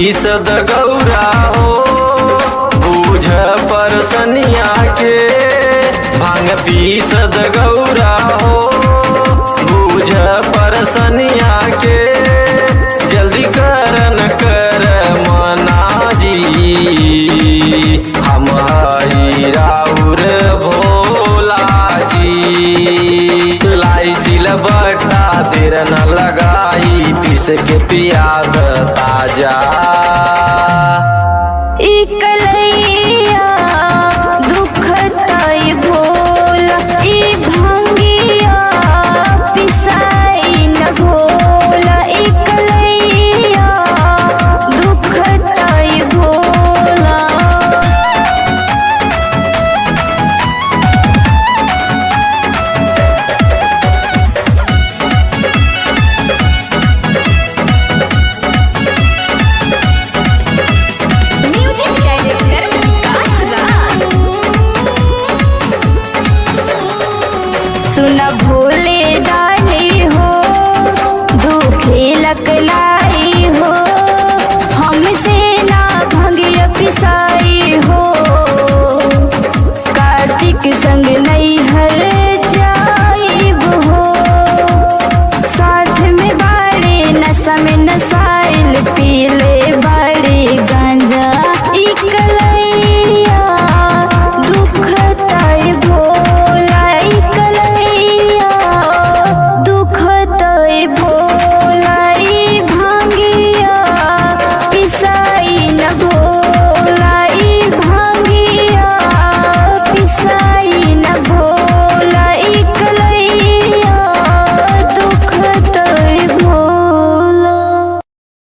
पीसद गौरा हो बूझ परसनिया के। भांग पीसद गौरा हो बूझ परसनिया के। जल्दी करन कर मना जी हम हई राउर भोला जी। लाई सिल बट्टा देर न लगाई पीस के पियाद ताजा।